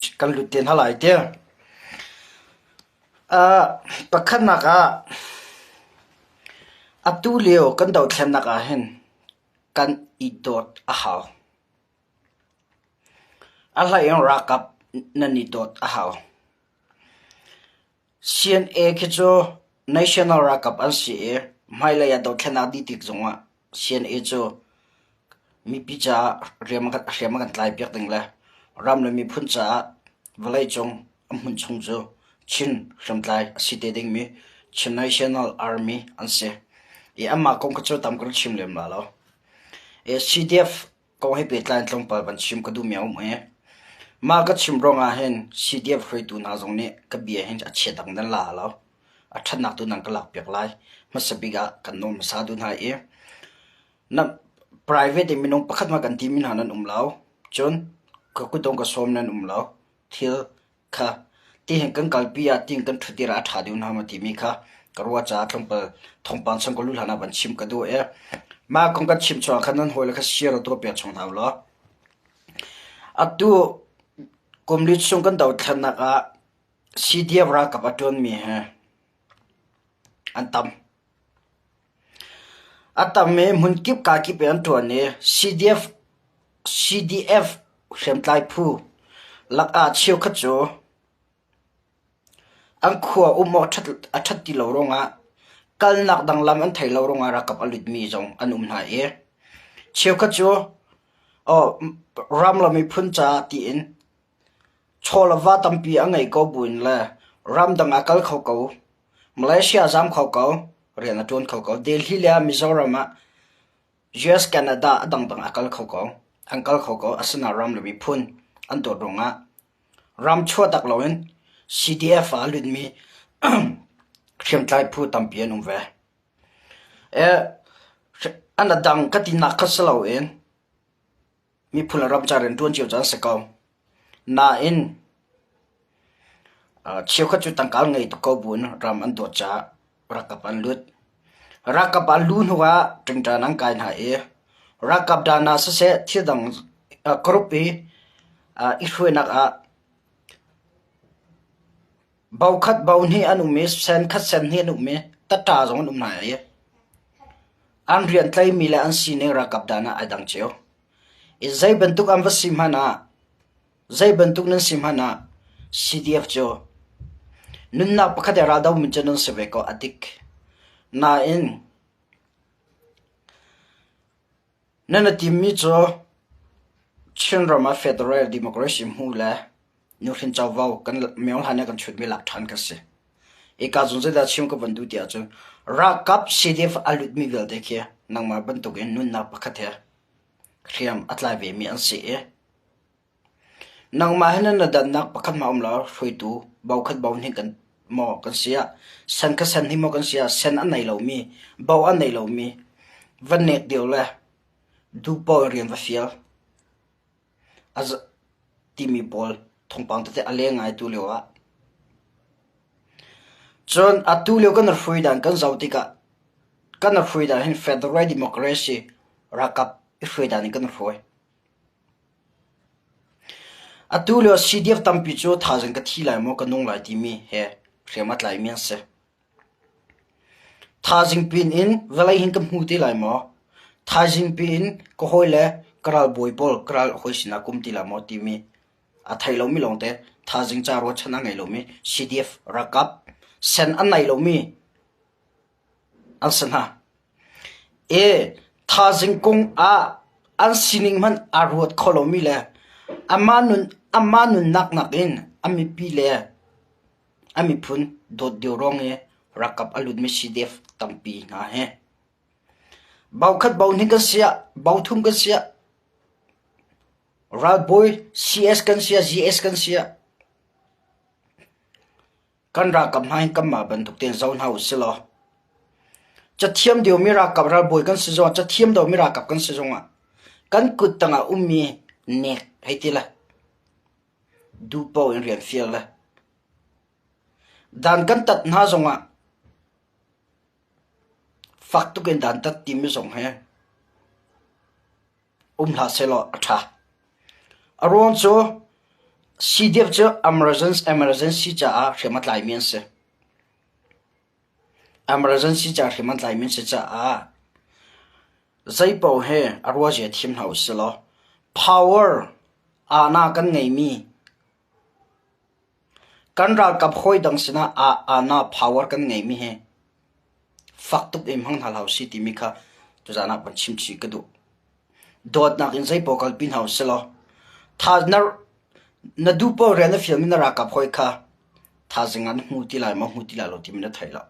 kan lutin halai te pakhan naka atu leo kan dau thlen naka hen kan idot a haw ala yang rakap nani dot a haw CNA kicho national rakap an si maila ya dau thlen adi tik zonga CNA cho mi picha remakan tlai piak dingla ram le mi phuncha valai chong amun chung jo chin ramtlai site ding mi chin national army anse e amma kong ka cho tam kar chim lem la lo e CDF ko he pe tlan tlong pa ban chim ka du miao me ma ka chim ronga hen CDF hroi tu na jong ne ka bia hen a che dang dan la lo a that nak tu nang ka lak piak lai masabiga kan nom sa du na e na private minong pakhat ma kan ti min hanan umlaw chon ka ku dong ka som nan umlaw thil kha ti hen kan kalpia ting kan thutira tha diu na ma ti mi kha karwa cha thongpa thongpan sang ko lu hana ban chim ka do e ma kong ka chim chwa khanan hoila kha share to pe chong thaw lo atu komli chung kan daw thana ka CDF ra ka paton mi he antam atame munkip ka ki pen to ne CDF hemtlai phu laka chiu khacho ang khua umo that ti lo ronga kal nak dang lam an thai lo ronga rakap alut mi jong anum na e chiu khacho o ram la mi phuncha ti in chola wa tampi angai ko buin la ram dang akal khau ko Malaysia jam khau ko riana ton khau ko Delhi la Mizoram US Canada adang dang akal khau ko angkal khau ko asana ram la mi phun an to ronga ram chho tak loin CDF alut mi khem tlai phu tampian umwe anadang katina khasalo en mi phula ram charen ton chiu chan sakaw na in chiu khachu tangkal ngai to ko bun ram an do cha rakapan lut rakapan lun huwa tingta nang kai na e rakap dana se thidang kropi ihruenak a bau khat bau ni anu me sen khat sen ni anu me tata jong um na ye an rian tlai mi la an si ne rakap dana adang cheo e zai bentuk am vasim hana zai bentuk nan sim hana CDF cho nun na pakhat ra daw min chanon se ve ko adik na in nana timmi cho chinrama federal democracy hula nuhin chawau kan meol hana kan chut mi lak than ka se eka junje da chim ko bandu tia chu rakap CDF alut mi vel dekhe nangma bantu gen nun na pakhathe khiam atla ve mi an se e nangma hana na dan nak pakhat ma umla hruitu bau khat bau ni kan mo kan sia san ka san ni mo kan sia sen an nei lo mi bau an nei lo mi van nek dio la du po rian va fial az timi bol thongpang te alengai tu lewa chon atu leo kan fruidan kan zautika kan fruidan hin federal democracy rakap fruidan kan froi atu leo CDF tampi cho thajang ka thilai mo ka nong lai ti mi he khremat lai mi se thajing pin in velai hin kam hu ti lai mo thajing pin ko hoile kral boipol kral hoisina kumti la mo ti mi athai lo mi longte thajing cha ro chana ngai lo mi CDF rakap sen an nai lo mi alsana e thajing kong an sining man arot kholomi le amanun nak in ami pi le ami phun dot dio rong e rakap alut mi CDF tampi na he bau khat bau ni ka sia bau thum ka sia Rad boy CS kan sia GS kan sia kan ra kam hai kam ma ban thuk ten zone house silo cha thiam dio mi ra kap ra boy kan si zo cha thiam do mi ra kap kan si zonga kan kut tanga ummi nek haitila du po in rian fiel la dan kan tat na zonga fak tu ken dan tat tim mi zong he la selo atha aron so CDF จะ emergency จะเรียมัดหลายเมียนเส emergency จะเรียมัดหลายเมียนเสจะใจเป่าเฮอรัวเจทีมเฮาสิลอ power นากันไงมีกันรักกับห้อยดังสินะนา power กันไงมีเฮฟักตุกเอ็มห้องทาเฮาสิติมิค่ะจุจานักบัญชิมชีกระดูโดดนักอินใจเป่ากัลปินเฮาสิลอถ้านาดูเป่าเรียนฟิลมินารักกับห้อยค่ะถ้าจึงอันหูติลายมาหูติลายเราที่มินาไทยละ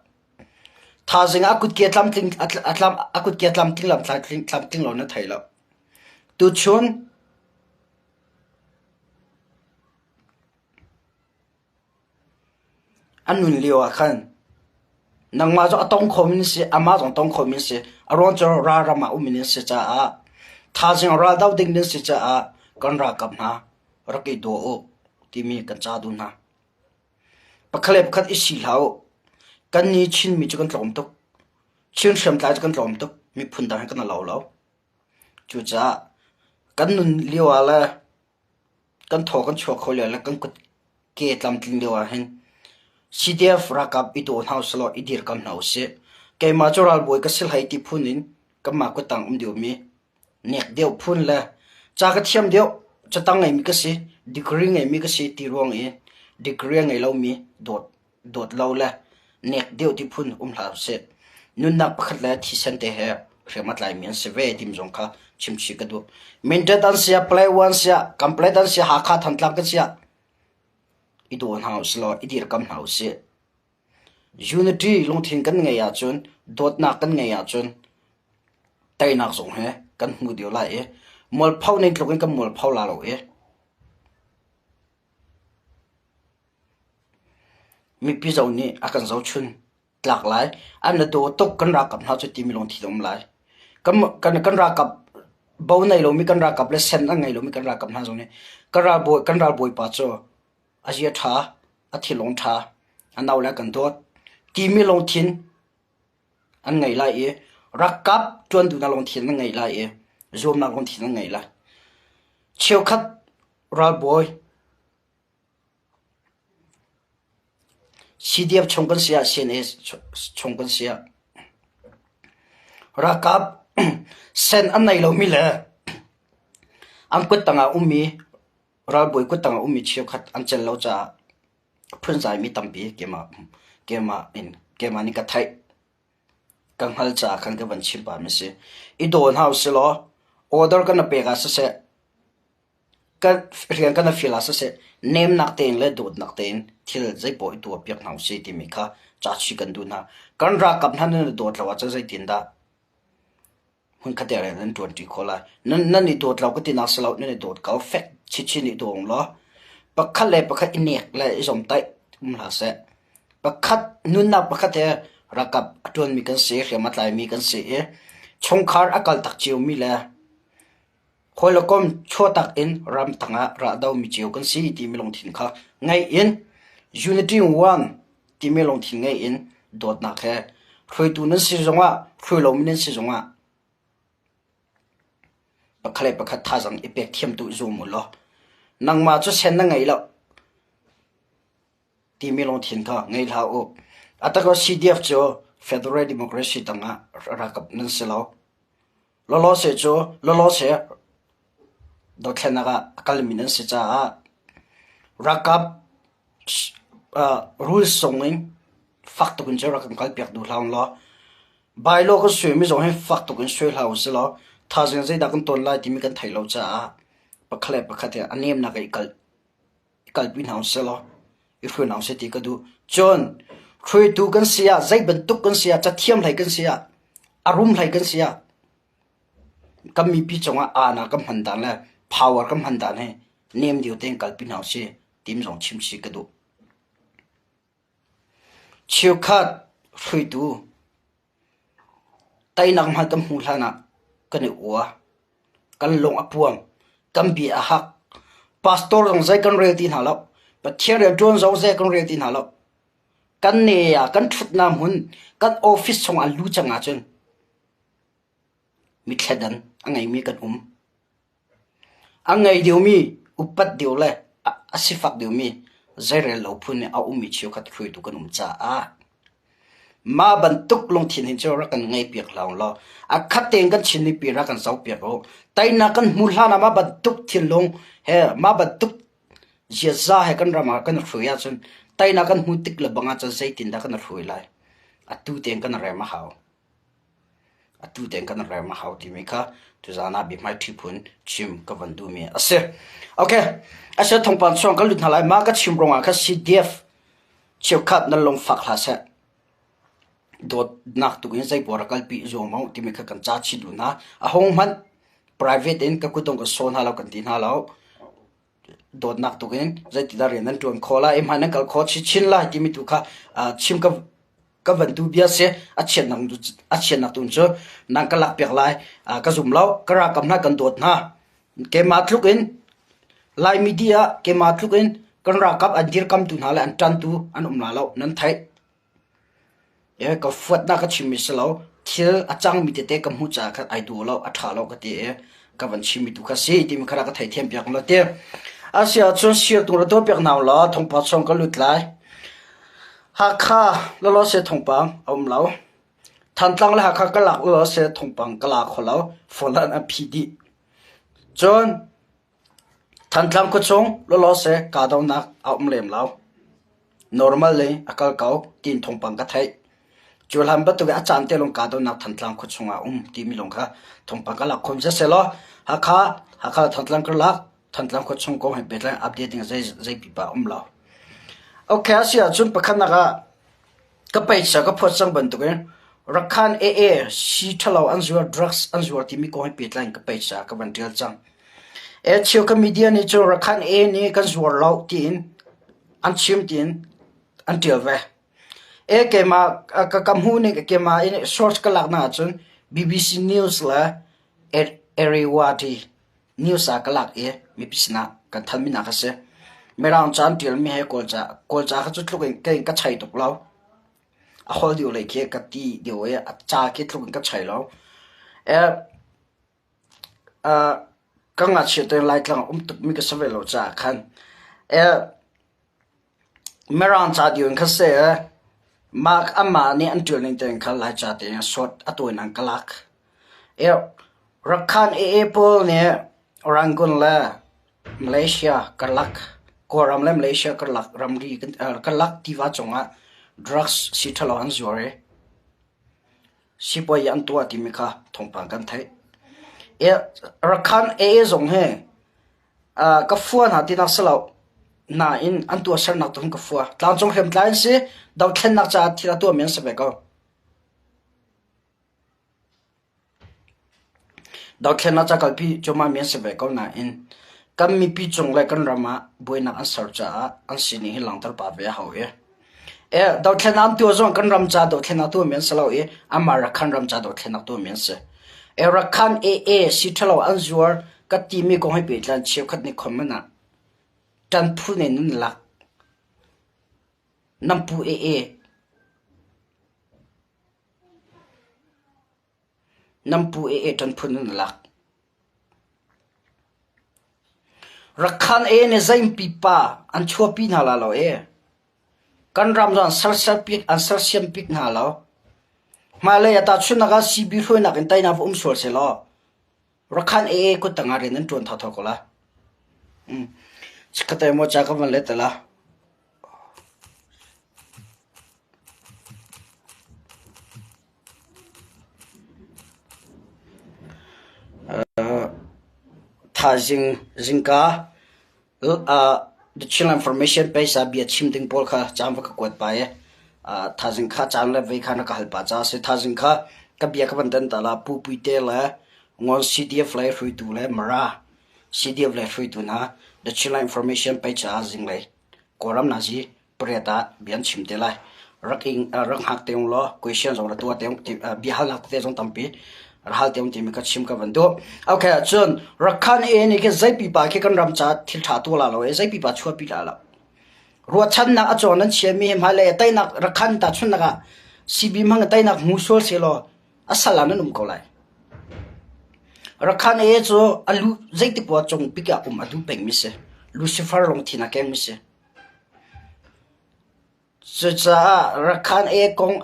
ถ้าจึงอากุดเกียรติลำทิ้งอากุดเกียรติลำทิ้งลำทิ้งเราเนี่ยไทยละตุชนอันนุนเลียวขันนังมาจะต้องคอมมิวนิสต์อามาจะต้องคอมมิวนิสต์อารมณ์จะรามาอุมินิสต์จ้าถ้าจึงราดาวดิ้งนิสต์จ้ากันรักกับนะรักอีโดโอที่มีกันจ้าดูนะปะเคล็บขัดอิสิลาวกันนี้ชินมีจุกันหลอมตุกชินเชื่อมตายจุกันหลอมตุกมีพุ่นดังกันเหลาจูจ้ากันนุนเลียวอะไรกันถอกันชัวเขาเลยแล้วกันกดเกตลำทิ้งเลียวเห็นCDF รักกับอีโดนเฮาสโลอีดีร์กันเฮาเสแกมาจอรัลบอยก็สิลให้ที่พุ่นนินก็มาก็ตั้งเดียวมีเนกเดียวพุ่นละจากเทียมเดียวจะตั้งไงมีก็สิดีกรีไงมีก็สิตีรวงเองดีกรีไงเรามีโดดเราละเนกเดียวที่พุ่นเฮาเสนุนนักพักแล้วที่เซนเตเฮเรียมัดลายมีนเสเวดิมจงค่ะชิมชิกดูมินเดดันเสียเพลย์วันเสียคัมเพลดันเสียหาขาทันตลักกันเสียอีโดนเฮาสโลอีดีร์กันเฮาเสunity ลงทิ้งกันไงยาจนโดดนักกันไงยาจนไตนักส่งเฮกันหูเดียวไล่มอลเผาในตรงกันมอลเผาลาโลมีพี่เจ้านี่อากันเจ้าชุนหลากหลายอันนั้นตัวตกกันรักกับเขาจะตีมีลงที่ตรงไหนกันรักกับเบาในโลมีกันรักกับเลเซนอันไงโลมีกันรักกับเขาตรงนี้กันรักบอยปัจจุอาเจียท่าอาทิลงท่าอันเอาแล้วกันตัวที่มีลงทิ้งอันไงล่ะรักกับจวนดูน่าลงทิ้งอันไงล่ะรวมน่าลงทิ้งอันไงล่ะเชี่ยวคัดรักบอยCDF ชงกันเสีย CNS ชงกันเสียรักกับเส้นอันไหนเรามีเลยอันกุดตั้งอามีรักบอยกุดตั้งอามีเชี่ยวคัดอันเจนเราจะเพื่อนใจมีตั้มปีเกมานี่ก็ไทยกังหัลจ่าคันก็บัญชีปาไม่ใช่อีโดนเฮาสิล้อออเดอร์กันน่ะเปกาสเสก็เรียนกันน่ะฟิลาสเสเนมนักเตนและโดดนักเตนที่ใจปอยตัวเปียกเฮาสิที่มีค่ะจัดชิกันดูนะกันรักกับท่านนั่นโดดเราว่าจะใจตินดาหุ่นขัดอะไรนั่น20คนละนั่นนี่โดดเราก็ตินักสลาวนั่นนี่โดดเขาเฟกชินี่โดงล้อปักขัดเลยปักขัดอินเนกเลยสมไตมุลาเสปักขัดนุ่นนับปักขัดรักกับจวนมีกันเสียเขียมัดลายมีกันเสียชงคาร์อากาศตักเจียวมีแล้วคอยละก้มชั่วตักอินรำตั้งระดาวมีเจียวกันสีที่ไม่ลงทิ้งค่ะไงอิน unity one ที่ไม่ลงทิ้งไงอินโดดนักแค่คอยตัวนั้นสิจงว่าคอยลงมีนั้นสิจงว่าปักขัดปักขัดท่าจังอีเป็กเทียมตัวซูมุลล้อนังมาจะเช่นนั่งไงล่ะที่ไม่ลงทิ้งค่ะไงล่ะโอ้อัตก็ CDF จ้ะ Federal Democracy ตั้งรักกับนั่นสิแล้วล้อเสียจ้ะล้อเสียดอกแค่นักกัลมินันสิจ้ารักกับrules ส่งเองฟักตุกันเจอรักกันกัลเปียกดูลาวล้อใบโลก็สวยไม่ส่งให้ฟักตุกันสวยลาวสิแล้วถ้าจะได้ดักตัวไล่ที่มีกันไทยเราจ้าปักเคล็ดปักขัดอันนี้มันนักกัลปินเฮาสิแล้วอีกคนเฮาสิที่ก็ดูจนคุยดูกันเสียใจบรรทุกกันเสียจะเทียมไหลกันเสียอารมณ์ไหลกันเสียก็มีพี่จงว่านาก็มันดันแล้ว power ก็มันดันให้เนมเดียวเต็งกัลปินเฮาสิทีมจงชิมชิกดูเชี่ยวคัดคุยดูไตนักมันตั้มหูลานะกันเอวกันลงอภวงกันบีอาหักพาสตอร์จงใจกันเรียตินหาแล้วปะเทียร์เรียจวนจงใจกันเรียตินหาแล้วกันเนียกันชุดน้ำหุ่นกันออฟฟิศส่งอันรู้จังอาจนมีแค่ดันอันไงมีกันอันไงเดียวมีอุปัตเดียวเลย asifak diu mi zairel lo phun ne au mi chiu khat khui tu kanum cha a ma bantuk long thin hin chora kan ngai piak law lo a khateng kan chini pi ra kan sau piak ro taina kan mulhana ma bantuk thin long he ma bantuk je za he kan rama kan khuya chun taina kan hutik la banga cha zaitin da kan khui lai atu teng kan rema haw atu teng kan rema haw ti mi kha tu zana bi mai thipun chim ka vandu mi ase okay ase thongpan song ka lut halai ma ka chim ronga ka CDF chiu khat na long fak hla se dot nak tu in zai bor kal pi zo mau ti mi kha kan cha chi du na a hong man private in ka kutong ka son halaw kan tin halaw dot nak tu in zai ti dar nan tuam khola em han kal kho chi chin la ti mi tu kha chim ka van tu bia se a chen na tun cho nang ka lak pek lai ka zum law ka ra kam na kan dot na ke ma thluk in lai media ke ma thluk in kan ra kap an dir kam tu na la an tan tu an la law nan thai e ka fuat na ka chimi selo thil achang mi te ka mu cha kha ai du lo a tha lo ka te ka van chimi tu ka se ti mi khara ka thai them pyak lo te asia chon sia tu ro to pyak naw lo thong pa chong ka lut lai ha kha lo se thong pang om lo than tlang la ha kha ka lak lo se thong pang ka la kho lo folan a pd chon than tlang ko chong lo se ka daw na om lem lo normal le akal kau tin thong pang ka thai Jualan betul ke acan te long kado nak tantlang ko chunga ti mi long ka thong pang kala khom se lo hakha tantlang kerlak tantlang ko chung ko he betlang updating zai pipa lo okay asia chun pakhan naga ka paisa ka phot sang ban tu ke rakhan si thalo anzuar drugs anzuar ti mi ko he betlang ka paisa ka ban tel chang chiu ka media ni chu rakhan ni kan zuar lo tin an chim tin until ve ke ma ka kamhu ne ke ma in source ka lak na chun BBC News la Eriwati news a ka lak mi pisna kan thalmi na ka se merang chan til mi he kolcha kha chu tluk ke ka chai tok law a hol dio le ke ka ti dio a cha ke tluk ka chai law ka nga che te lai tlang tuk mi ka savelo cha khan merang cha dio ka se Mark amma ni antul ning teng khal la cha te short atoi nang kalak rakhan pol ne orangun la Malaysia kalak koram la Malaysia kalak ramri kalak tiwa chonga drugs si thalo an zore si boy an tua ti mi kha thongpang kan thai rakhan zong he ka fuan ha ti nak salo na in an tua sar nak tum ka fuwa tlang chong hem tlain si daw thlen nak cha thira tu men se be ko daw thlen na cha kal pi choma men se be ko na in kam mi pi chong le kan rama boina an sar cha an sini hi lang tar pa ve haw daw thlen an tu zong kan ram cha daw thlen na tu men se lo amara kan ram cha daw thlen na tu men se rakhan si thalo an zuar ka ti mi ko hai pe tlan cheu khat ni khomna tan phu ne nun lak nampu tan phu nun lak rakhan ne zaim pipa an chua pi na la lo kan ram jan sar pik an sar siam pik na lo malaya ta chuna ga sibi hloi na kan tai na sol se lo rakhan ko tangare nan ton tha ko la Chikatay mo chaka man letala. Zingka the channel information page sabi at chimting pol ka chamba ka kwat pae zingka channel ve khana ka halpa cha se zingka ka bia ka bantan tala pu puite la ngon CDF life hui tu le mara CDF life hui tu na the channel information page azing lai koram na ji preta bian chimte lai rak hak teung lo question zo la tu teung bi hal hak te jong tampi rahal teung ti mi ka chim ka bando okay chon rakhan ni ke zai pi pa ke kan ram cha thil tha tu la lo zai pi pa chua pi la la ro chan na a chon an che mi ma le tai nak rakhan ta chun na ga CB mang tai nak mu sol se lo asala na num ko lai rakhan zo alu zai ti po chong pi ka adu peng mi se Lucifer long thina keng mi se cha rakhan e kong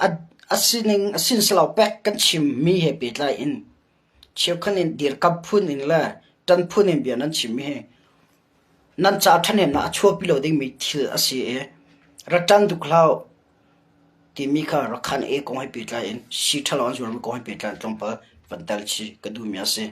asin slau pek kan chim mi he pet lai in chiu khan in dir kap phun in la tan phun in bian an chim mi he nan cha thanem na chho pilo ding mi thil asi e ratan duklau ti mi kha rakhan e kong he pet lai in si thalon jur mi kong he pet lai tong pa vantal chi kadu mi ase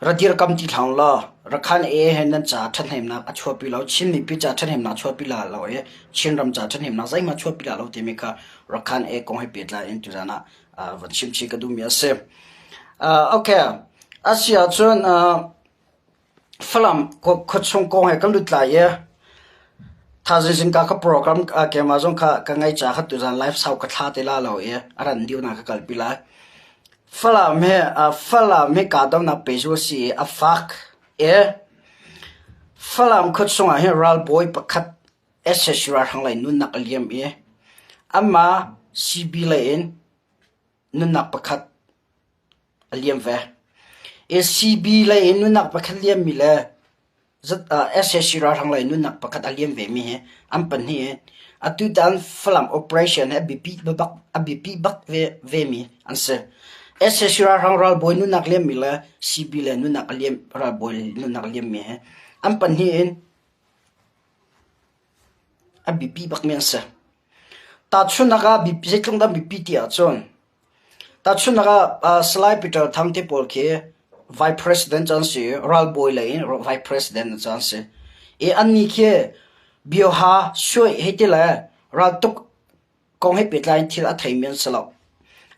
radir kam ti thang la rakhan e hen nan cha thanem na achho pi lo chin ni pi cha thanem na chho pi la lo e chin ram cha thanem na zai ma chho pi la lo te mi kha rakhan e kong he pet la in tu jana van chim chi ka du mi ase okay asia chon film ko chung kong he kam lut la ye thazin ka program ke ma jong ka ngai cha khat tu jan live sau ka tha te la lo e aran diu na ka kal pi la falam me ka dom na pejo si a fak falam khot songa he ral boy pakhat ssra hang lai nun nak liam e ama cb lain nun nak pakhat liam ve cb lain nun nak pakhat liam mi le zat ssra hang lai nun nak pakhat liam ve mi he am pan hi atu dan falam operation he bp bak ve mi anse SSR hang ral boy nu nak lem mila CB le nu nak lem ral boy nu nak lem me am pan hi in BP bak men sa ta chunaga BP jetlong da BP ti a chon ta chunaga slide peter thamte pol ke vice president chan se ral boy le in vice president chan se e anni ke bioha shoi hetila ral tok kong he petlain thil a thaimen salo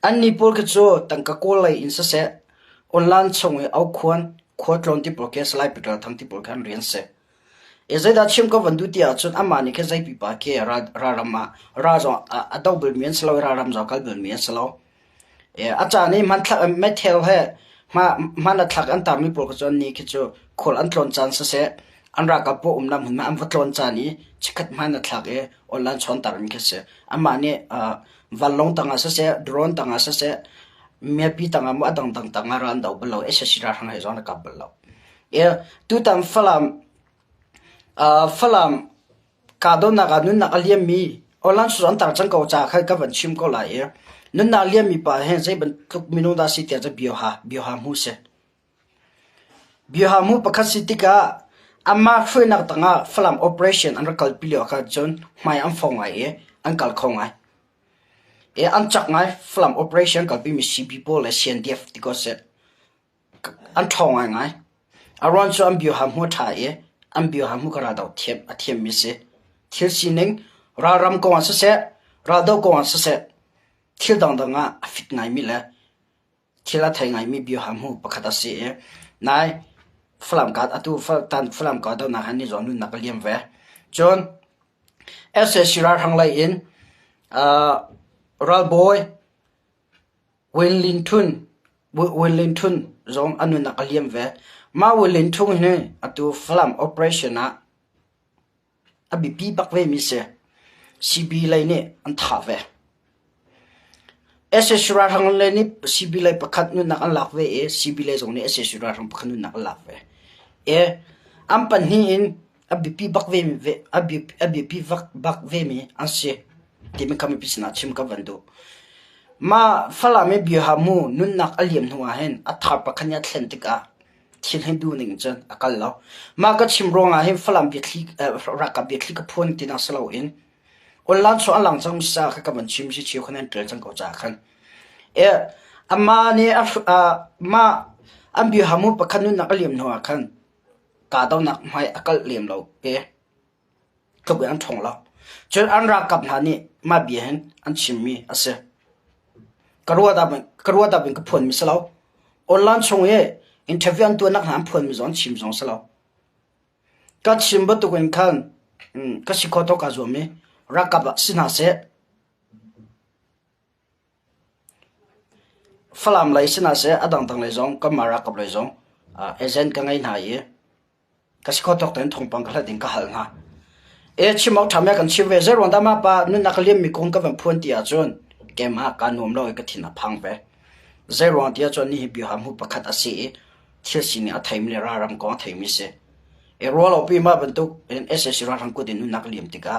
anni pol ke cho tangka kol lai in sa se online chong e au khwatlon ti pol ke slide peter thang ti pol kan rian se e zai da chim ko vandu ti a chon amani ke zai pi pa ke rama rajo adau bel mien salo ram zo kal bel mien salo e acha ni man thak metal he na thak an tam mi pol ko chon ni ke cho khol an tlon chan sa se an ra ka po nam hun ma am vatlon chani chikhat man na thak e online chon tar mi ke se amani valong tanga sa se drone tanga sa se mepi tanga mo adang tanga ran dau belo ssra hang he zona ka belo e tu tam falam ka do na ga nun na aliam mi olan suan tar chang ko cha kha ka van chim ko la e nun na aliam mi pa he zai ban tuk minu da si te ja bioha mu se bioha mu pakha sitika amma phoi na tanga falam operation an kal pilio kha jon mai am phong ai e an kal khong ai e an chak ngai falam operation kal bi mi cb pol le cndf tiko se an thong ai ngai aron so am bioha mu tha e am bioha mu kara daw athem mi se thil sining ra ram ko an se ra do ko an se thil dang danga afit ngai mi le thila thai ngai mi bioha mu pakhata se e nai falam ka atu falam ka daw na han ni zon na kaliam ve jon ssra hang lai in ral boy Wellington zong anu na kaliam ve ma Wellington ne atu falam operation a BP bak ve mi se CB lai ne an tha ve ssra hang lai ni CB lai pakhat nu na an lak ve e CB lai zong ne ssra hang pakhat nu na an lak ve e am pan hi in BP bak ve mi ve BP bak ve mi an se timi kami pisna chim ka vandu ma fala me bioha mu nun nak aliam nuwa hen athar pakhanya thlentika thil hindu ning chan akal law ma ka chim ronga hen falam bi thlik raka bi thlik phone tina salo in online so alang chang sa kha ka man chim si chi khonan tel chang ko cha khan e amma ne ma am bioha mu pakhanu nak aliam nuwa khan ka daw nak mai akal lem lo pe to bi an thong law chon an ra kap na ni ma bi hen an chimmi ase karwa da bin ka phon mi salo online chong ye interview an tu nak han phon mi zon chim zong salo ka chim ba tu ken khan ka si ko to ka zo mi ra kap sina se falam lai sina se adang tang lai zong ka mara kap lai zong agent ka ngai na ye ka si khotok ten thong pang khala ding ka hal na e chimau thamya kan chiwe zer wanda ma pa nu nakaliam mi kong ka van phun ti a chon ke ma ka nom lo ka thina phang ve zer wanda ya chon ni bi ham hu pakhat ase thil sini a thaim le ra ram ko thaimi se e rolo pi ma ban tu en ss ra rang ko din nu nakaliam ti ka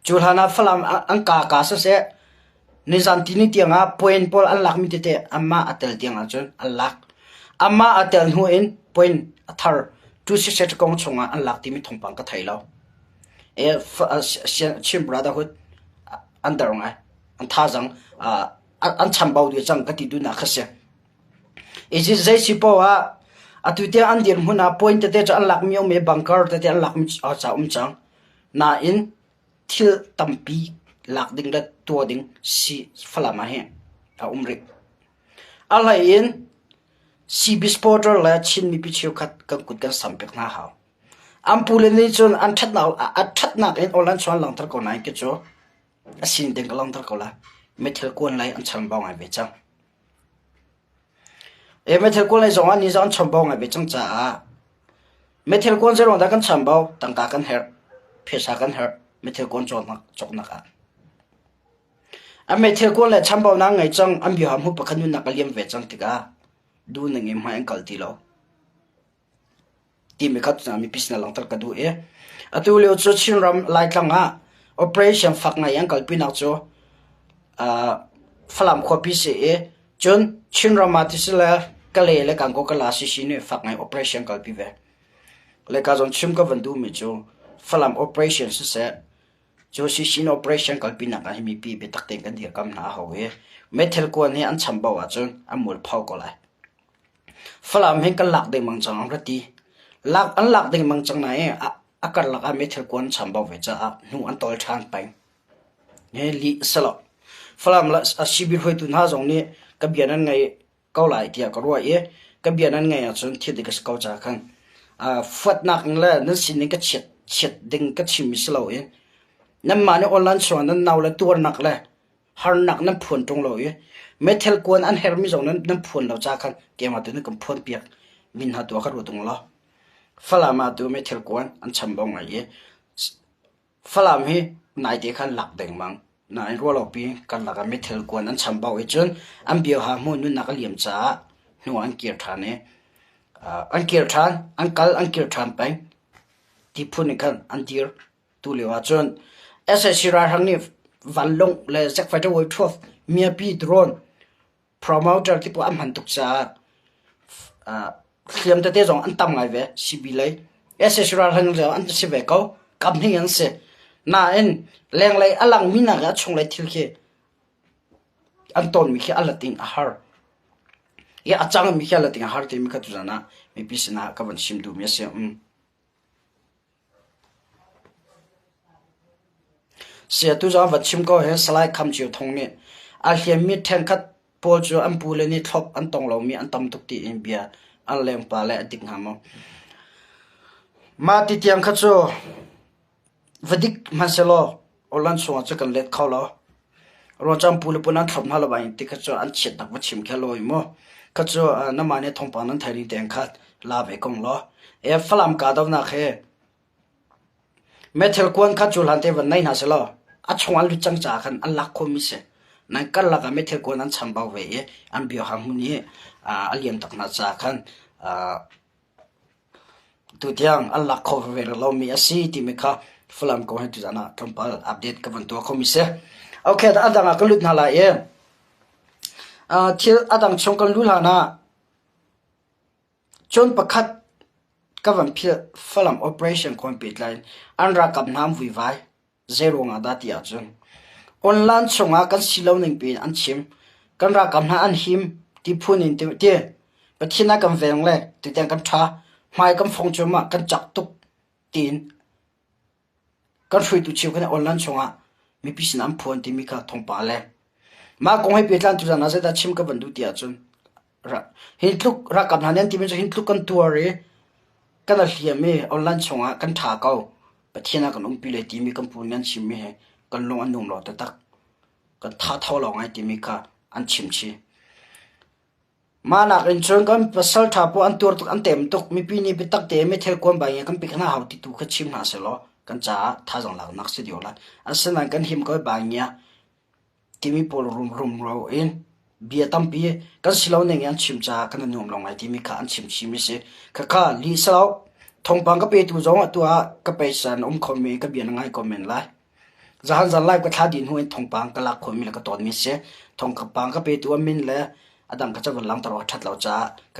chulhana falam angka ka se nizan tini tianga point pol anlak mi te amma atel tianga chon anlak amma atel hu in point athar tu si set kong chunga anlak ti mi thongpang ka thailo e chim brotherhood andaranga an thajang an chambau de chang ka ti du na khase e ji zai si po wa atutia an dir huna point te cha anlak mi me bunker te anlak mi cha chang na in thil tampi lak ding da to ding si falama he a umri ala in si bisporter la chin mi pichu khat kan kut kan sampek na ha ampule ni chon an that na in olan chon lang thar ko nai ke cho asin ding lang thar ko la metal kon lai an cham baw ngai be chang e metal kon lai zong an ni zong cham baw ngai be chang cha metal kon zero da kan cham baw tang ka kan her phesa kan her metal kon chon na chok na ka a metal kon la cham baw na ngai chang am bi ham hu pakhan na ka liam ve chang tika du na nge mai ankal ti lo ti me khat na mi pisna lang tar ka du e atu le chu chin ram lai tlang a operation fak ngai ankal pi na cho falam kho pi se e chon chin ram ma ti sela ka le kan ko ka la si ne fak ngai operation kal pi ve le ka zon chim ka van du mi cho falam operation se cho si no operation kal pi na ka mi pi be tak teng kan dia kam na ho e metal ko ne an cham ba wa chon amul phau ko lai falam hen kan lak de mang chang rati lak an lak de mang chang na e akar lak a metal kon cham ba ve cha nu an tol than pai ne li salo falam la asibir hoi tu na jong ni ka bian an ngai kau lai tia ka ro e ka bian an ngai a chon thi de ka kau cha khan fat nak la na sin ka chet ding ka chim slo e nam ma ne online so nan naw la tur nak la har nak nam phun tong lo e metal kon an her mi jong nan nam phun lo cha khan ke ma tu ne kam phun piak min ha to ka ro tung lo falama tu metal kon an cham bong ai e falam hi nai de khan lak deng mang nai ro lo pi kan la ka metal kon an cham baw e chon am bio ha mu nu nak liam cha nu an kir thane an kir than an kal an kir than pai ti phun khan an dir tu le wa chon ssc ra hang ni van long le sek fighter world 12 mia pi drone promoter ti po am han tuk cha khiam te jong an tam ngai ve sibi lai ssc ra hang le an se ve ko kam ni yang se na en leng lai alang mina ga chung lai thil ke an ton mi ke alating a har ya achang mi ke alating a har te mi ka tu jana mi pisna ka ban sim du mi se se tu ja wat chim ko he salai kham chiu thong ni a hiam mi theng khat pol chu am pu le ni thlop an tong lo mi an tam tuk ti in bia an leng pa le adik ngamo ma ti tiang kha chu vadik maselo olan so cha kan let khalo ro cham pu le punan thlop na lo ba in ti kha chu an chet tak wa chim khaloi mo kha chu na ma ne thong pa nan thari teng khat la ve kong lo e falam ka daw na khe metal kon kha chu lan te van nai na selo a chungal lu chang cha khan an lak kho mi se nan kal la ga metal kon an cham baw ve e an bio ha mu ni aliam tak na cha khan tu tiang an lak kho ve lo mi asi ti me kha falam ko he tu jana compile update ka van to kho mi se okay da adanga ka lut na la e thil adang chong kan lu la na chon pakhat ka van phil falam operation complete line an ra kap nam vi vai zero nga da ti a chun online chonga kan silo ning pin an chim kan ra kap na an him ti phun in te pathina kam veng le ti tang kan tha mai kam phong chuma kan chak tuk tin kan hui tu chiu kan online chonga mi pisin am phone ti mi kha thong pa le ma kong he petlan tu na se da chim ka bandu ti a chun ra hin tluk ra kap na nen ti mi hin tluk kan tuare kan a hliam me online chonga kan tha kau pathina kan pi le ti mi kan pu ngan chim me he kan long an num lo ta tak kan tha thaw lo ngai ti mi kha an chim chi มานักอินชวนกันภาษาท่าพออันตัวตุกอันเต็มตุกมีปีนี้ไปตักเตะไม่เท่ากันไปยังกันไปขนาดหาวติตุกชิมหาเสลอกันจ้าท่าจังหลังนักเสียเดียวละอันเสนั้นกันหิมก็บางเนี่ยที่มีพอรุมเราเองเบียตั้มปีกันสิเราเนี่ยอันชิมจ้ากันนุ่มลงไงที่มีข้าอันชิมไม่เสียข้าลีสเราทงปังก็ไปตัวจงตัวก็ไปสันคอมเมก็เบียนง่ายคอมเมนต์ไลจะหันจะไล่ก็ท่าดินหัวทงปังก็ลักคอมเมนต์ก็ตอนมีเสียทงปังก็ไปตัวมินเลยอดังก็จะวันหลังตลอดชัดเราจ้า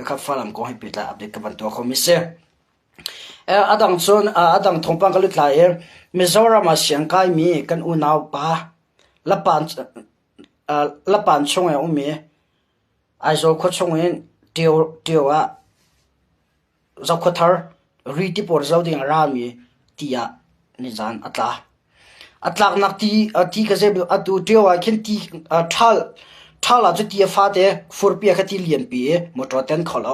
ก็ฟ้าลำก็ให้ปิดละอัปเดตกับตัวคอมมิเสียอดังส่วนอดังทงปังก็ลุกไหลมิโซรามาเสียงใกล้มีกันอุณาวปาละปานช่วงอุ้มมีไอโซโคช่วงเดียวอะจะโคทาร์รีที่ปวดเจ้าดิ่งรามีที่อะนิจานอัตลักนักที่ก็จะอัดดูเดียวอะเข็นที่ท่าละจุดที่ฟ้าเดฟูร์ปีอะที่เลียนปีมอเตอร์เทนขอเรา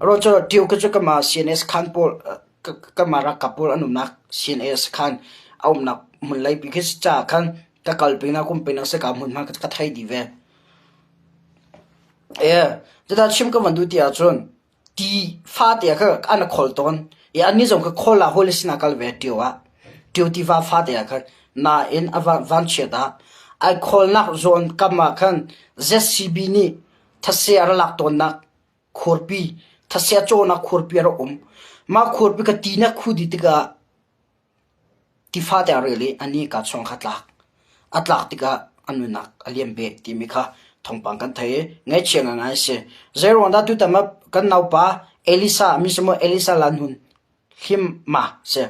เราจะเดียวก็จะก็มา CNS คันปอลก็มารักกับปอลอันนู้นนัก CNS คันเอาหนักมันเลยปีคิดจ้าคันก็กลายเป็นนักคุ้มเป็นนักเสกมันมาก็ไทยดีเว้จะได้ชิมก็วันดูที่อาจารย์ที่ฟ้าเดียก็อันนั้นขอลตอนอันนี้จงก็ขอละฮอลสินักกัลเวทีวะที่ที่ฟ้าเดียก็น่าเอ็นวันเชียดาไอขอลนักโซนก็มาคัน ZCB นี่ทัศเสียรักตัวนักขวดปีทัศเสียโจนักขวดปีเรามาขวดปีก็ตีนักคู่ดีติกาที่ฟ้าเดียเรื่องอันนี้ก็ช่องขัดอัตลักติกาอันนู้นนักอเลียมเบที่มีค่ะทงปังกันไทยไงเชียงไงเสียเจอวันนั้นตุ่มกันนาวป้าเอลิซามิสโมเอลิซาลันหุนหิมมาเสีย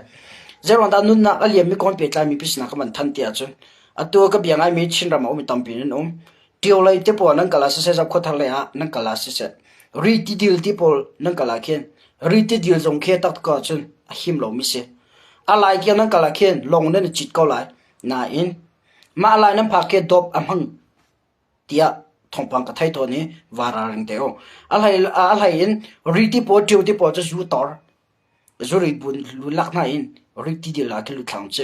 เจอวันนั้นนู้นนักอเลียมมีคนเปิดไลน์มีพิษนักมันทันทีอ่ะจนตัวก็เบียงไงมีชินรามาอุมิตัมปีนเดียวเลยที่พอนั่งกลาสเสียจับคนทะเลอ่ะนั่งกลาสเสียรีติดิลที่พอนั่งกลาเขียนรีติดิลจงเขียนตัดก็จนหิมลงมิเสียอะไรเกี่ยนั่งกลาเขียนลงนั่นจิตก็ไหลน่าอินมาอะไรนั่นพักเก็ตดบอัมหังเดียทงปังกระไทยตัวนี้วาราริงเดียวอะไรอินรีที่ปอดิวที่ปอจะยูตอร์จูริบุนลุลักน่าอินรีที่เดียวละที่ลุทังเจ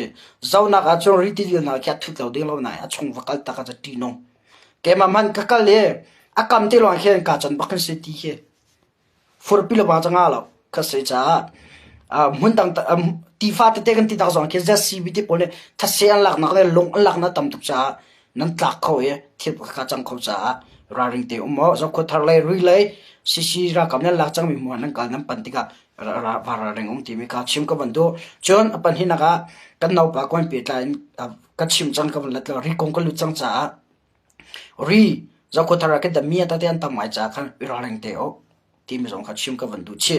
เจ้านักอาจจะรีที่เดียวนักแค่ทุกเราเดียวเราไหนอาชงวักตากจะตีนงแกมันก็กะเลยอากำที่เราเห็นกาจันบักเสียทีเหฟูร์ปิลบาจังอาเราก็เสียจ้ามุนตังตีฟ้าเตะกันตีตาสองเคจะซีบีที่ปนเลยถ้าเสียอันหลักนักเลยลงอันหลักนักตำตุกจ้านั่นตักเขาที่กาจังเขาจ้าราริงเตะจะคนทะเลรุยเลยซีรักกับนั่นหลักจังมีมันนั่นการนั่นปันติกาวาราริงที่มีการชิมกับวันดูจนปันหินักกันนาวปากวันเปิดไลน์กันชิมจังกับวันละรีกงก็ลุจังจ้ารีจะคนทะเลกันแต่เมียตาเตียนตั้งหมายจ้าคันราริงเตะที่มีสองขัดชิมกับวันดูเช่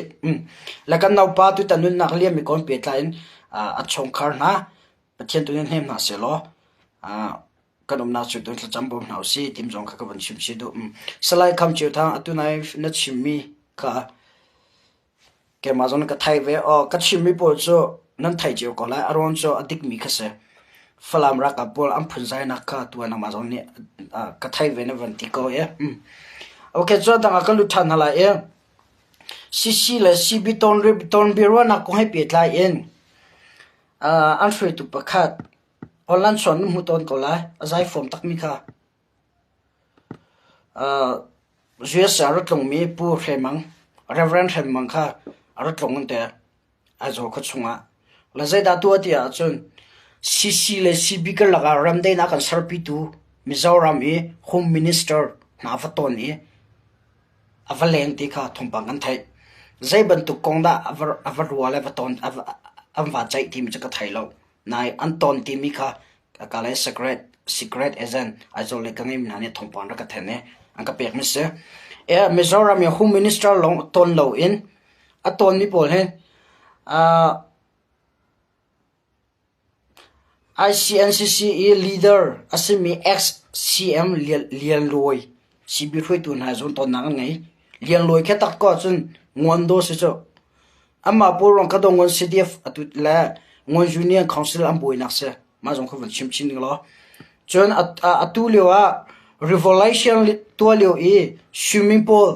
แล้วกันเอาป้าตัวตันนู้นนักเลี้ยงมีคนเปลี่ยนไลน์อัดชงคาร์นะประเทศตัวนี้เห็นน่าเสียล้อกันน่าสุดตัวจำบ่มหนาวสิที่มีสองขัดกับวันชิมสิดูสไลด์คำเชื่อทางอัตุนายนัดชิมมีค่ะแกมาจนก็ไทยเวอกัดชิมมีปวดโซนั่นไทยเจียวก็แล้วอารมณ์โซอดิกมีก็เสียฝรั่งรักกับปวดอันพุ่นใจนักค่ะตัวนั้นมาจนเนี่ยก็ไทยเวนันวันที่ก็โอเคจนต่างกันลุทันอะไรซีเลยซีบิตอนเบรวนักก็ให้เปลี่ยนไลน์อันช่วยตุประคัดออนไลน์สอนมุตอนก็เลยใจฟอมตักมีค่ะเจ้าสารตรงมีผู้เห็นมั้งเรเวรนเห็นมั้งค่ะรถตรงนั้นแต่อาจจะก็ชงอ่ะแล้วใจด่าตัวที่อาจจะซีเลยซีบิก็หลักรำได้นักการสารพิจูมิจารามีโฮมมินิสเตอร์น่าฟัดตอนนี้อาวัลเลงที่ค่ะทงปังกันไทยใจบรรทุกกองได้อาวัลรัวเลยฟัดตอนอันว่าใจที่มีจะกระไทยเรานายอันตอนที่มีค่ะก็เลย secret agent อาจจะเล็กง่ายมีนั่นทงปังรักกันแทนเนี่ยอันก็เปียกมิเสมิจารามีโฮมมินิสเตอร์ลงตอนเราอินอันตอนนี้พอเห็นICNCC leader อาศัยมี XCM เลียนรวยสิบิรวยตัวนั้นจนตอนนั้นไงเลียนรวยแค่ตักก็จนงวนโดสิจ้ะอามาพูดเรื่องกระดงงวน CDF อัตุละงวน Union Council อันบุยนักเสียมาจงเขาเป็นชิมนี่ล้อจนอัตุเลียว revolution ตัวเลียวswimming pool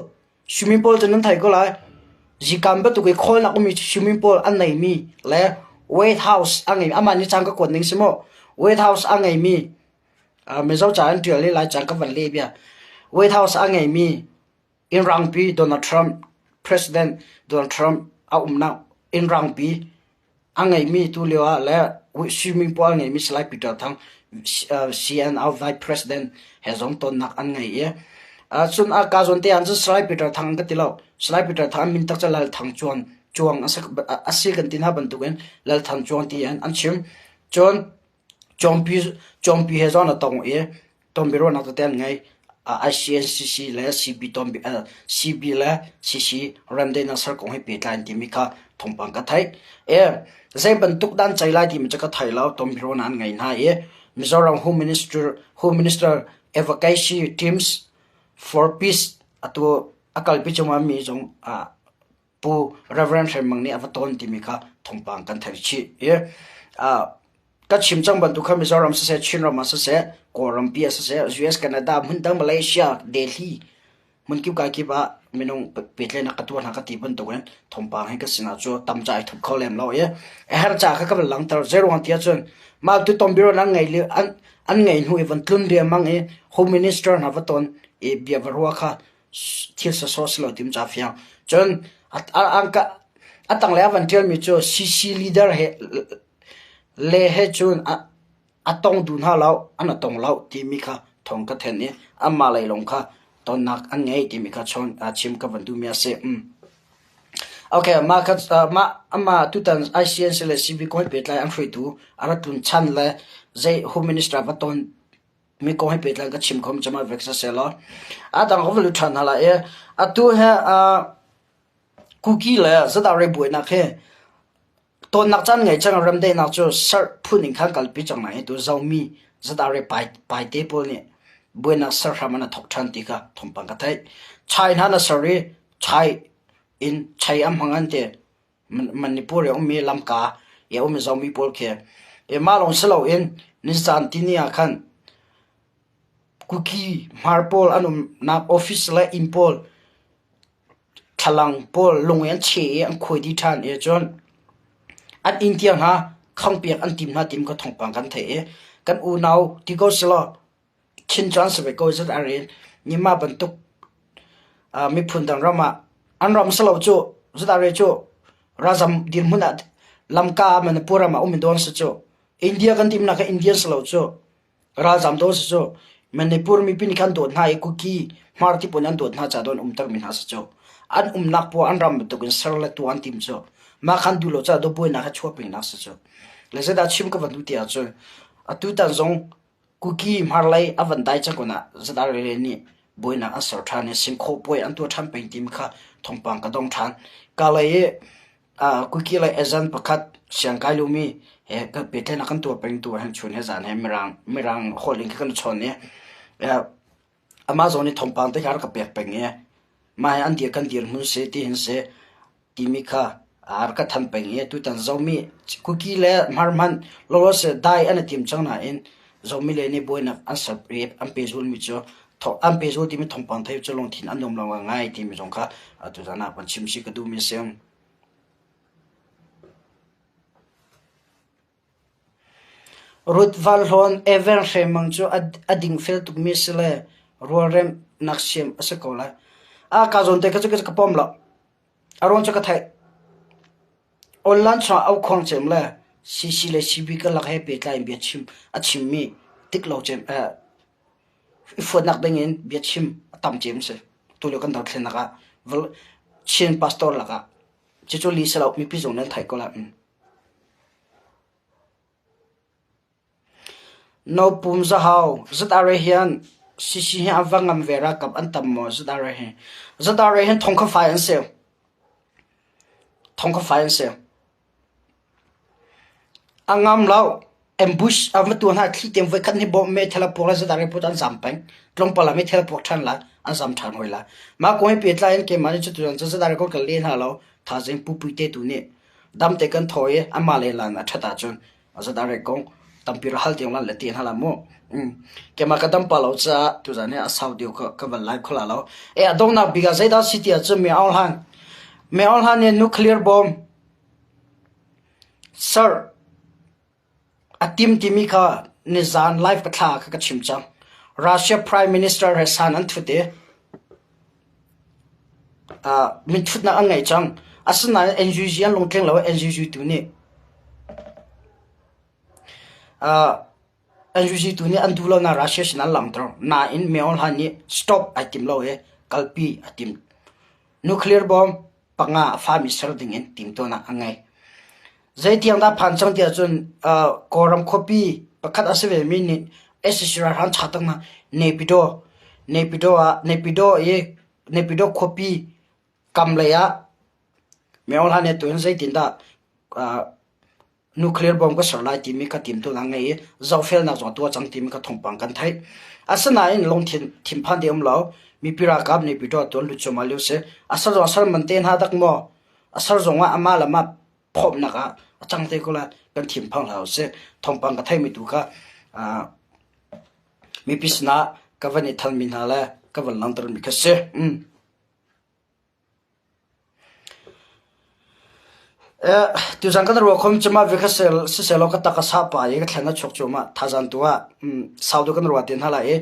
จนนั้นไทยก็เลยจีกันเปิดตัวคนนักมี swimming pool อันไหนมีและ White House อันไหนอามานี่จังก็กดหนึ่งสิโม White House อันไหนมีไม่เจ้าจ่ายอันเดียวเลยหลายจังก็วันเลี้ยบWhite House อันไหนมี in rang pi Donald Trump President Donald Trump na in rang pi angai mi tu lewa le swimming pool ngai mi slide Peter thang CN of Vice President hezong ton nak an ngai ye chun a ka zon te an slide Peter thang ka tilo slide Peter thang min tak chalal thang chuang ase kan tin ha ban tu gen lal thang chuang ti an chim chon chompi hezon atong e tombiro na ten ngai ICNCC le CB tombi CB le CC ramde na sar kong he petlan ti mika thongpang ka thai zai ban tuk dan chai lai ti mi chaka thai law tombiro nan ngai na Mizoram Home Minister advocacy teams for peace atu akal pi chuma mi jong pu reverend mangni avaton ti mika thongpang kan thai chi ka chimchang ban tu kha Mizoram se chinram se koram pi se US Canada mundang Malaysia Delhi mun ki ka ki ba minung petle na katwa na kati ban to wen thompa he ka sina cho tamjai thuk kholem lo ye her cha kha ka lang tar 01 tia chon ma tu tombiro na ngai le an ngai hu even tlun de mang e home minister na vaton e bia varwa kha thil sa social tim cha fia chon anka atang le avan tel mi cho CC leader he le he chun atong dun ha law an atong law ti mi kha thong ka then ni amma lai long kha ton nak an ngai ti mi kha chon chim ka van du mi ase okay ma ka ma amma tu tan ICN le CB ko pet lai an free tu ara tun chan le zai home minister baton mi ko he pet lai ka chim khom chama vexa se lo adang ho lu than hala e atu ha cookie le zada re boi na khe ton nak chan ngai chang ram de nak cho sar phuning khang kal pi chang nai tu zomi zada re pai te pol ni buena sar hamana thok than ti ka thompang ka thai China na sorry chai in chai am hangan te Manipur ya mi lamka ya mi zomi pol khe e malong selo in nisan tinia khan cookie marpol anum na office la impol thalang pol lungen che an khoi di than e jon an india ha khangpiak an tim na tim ko thongpang kan the kan u nau ti ko selo chin chan se ko zat are ni ma ban tuk mi phun dang rama an ram selo cho zat are cho razam din munat lamka man pura ma umidon se cho india kan tim na ka indian selo cho razam do se cho manipur mi pin kan do na e kuki marti ponan do na cha don tak min ha se cho an nak po an ram to kun sarla tu an tim cho ma khan du lo cha do boy na kha choping na se cho le se da chim ka van du tia cho atu tan zong cookie marlai avan dai cha kona zada re ni boy na asar thane sim kho boy an tu tham pen tim kha thongpang ka dong than ka lai cookie lai azan pakhat siangkai lumi he ka pete na kan tu pen tu han chun he zan he mirang holing kan chon ne amazon ni thongpang te kar ka pek peng e mai an dia kan dir mun se ti hin se timika ar ka tham peng e tu tan zomi cookie le marman lo se dai an tim chang na in zomi le ni boy na answer rep am pezul mi cho tho am pezul ti mi thongpang thai cholong thin an dom lawa ngai ti mi jong kha atu jana pan chimsi ka du mi sem Rutval hon ever shemang cho ading fel tu mi sele ruarem nakshem asakola ka zon te ka pom la aron cha ka thai online cha au khong chem la CC le CB ka la he pe tlai bi chim achim mi tik lo chem ifo nak dengin bi chim tam chem se to lo kan da thlen ka vol chen pastor la ka chicho li sala mi pi zong nan thai ko la no pum za hau zat are hian CC hi awangam vera kap antam mo zat are hian thong kha fire se angam lau ambush amatu na thi tem ve khat ni bom me thela pora za dare putan sampang tlong pala me thela pok than la an sam than hoila ma ko pe tlain ke mani chu tuan za dare ko kal len ha lo tha jeng pu pu te tu ne dam te kan thoye amale la na thata chun za dare ko tampir hal tiang lan le tin hala mo ke ma kadam palo cha tu za ne asaw dio ka ban live khola lo e adong na biga zaida city a chu me all han ne nuclear bomb sir atim timika nizan life patha ka chimchang Russia Prime Minister Hasan Anthute min thut na angai chang asna NGG an long tleng lo NGG tu ni NGG tu ni an du lo na Russia sin an lam tro na in meol han ni stop item lo e kalpi atim nuclear bomb panga fa mi ser ding en tim to na angai zai tiang da phan chang tia chun koram khopi pakhat asve minute SSR han chatang na nepido khopi kamleya meol han ne tun zai tin da nuclear bomb ko sarlai ti mi ka tim to na ngai zawfel na zo to chang tim ka thongpang kan thai asana in long thim phan dem lo mi pira kap ne pido to lu chomalio se asar zo asar manten ha dak mo asar zonga amala ma phom na ka achang te ko la kan thim phang lao se thongpang ka thai mi tu ka mi pisna kavani thal min hala kaval lantar mi ka se tu jang kan ro khom chama vikasel se selo ka ta ka sa pa ye ka thana chok choma thajan tuwa saudo kan ro tin hala e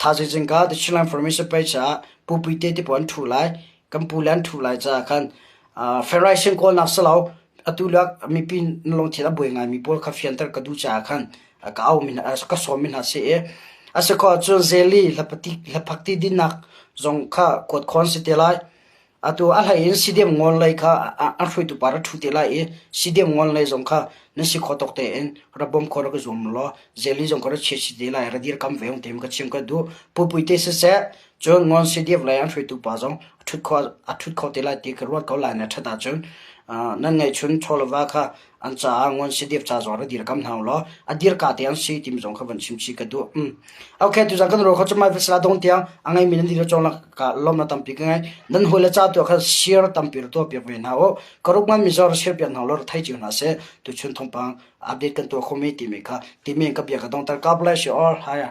thaji jingka the chila information page a pupite ti pon thu lai kampulan thu lai cha khan federation call na salo atulak mi pin long thila boinga mi pol kha fiantar ka du cha khan ka au min ka so min ha se e ase ko chun zeli lapakti dinak zong kha kot khon se telai atu ala in sidem ngol lai kha a thui tu para thu te lai sidem ngol lai zong kha nasi khotok te en rabom khor ka zum lo zeli zong kor che si de lai radir kam veung tem ka chim ka du pupui te se chon ngon sidem lai an thui tu pa zong thut kho te lai te ka ro ka lai na thada chon nan ngai chun tholwa kha an cha ngon sidem cha zo radir kam nau lo adir ka te an si tim zong kha ban chim chi ka du okay tu jang kan ro kho chma vesla dong tiang angai min di ro chong la ka lom na tam pi ngai nan hola cha to kha share tam pi to pi ve na o korok man mi zor share pi na lor thai chi na se tu chun thong pang update kan to khomi ti me ka ti me ka bia ka dong tar ka bless you all haya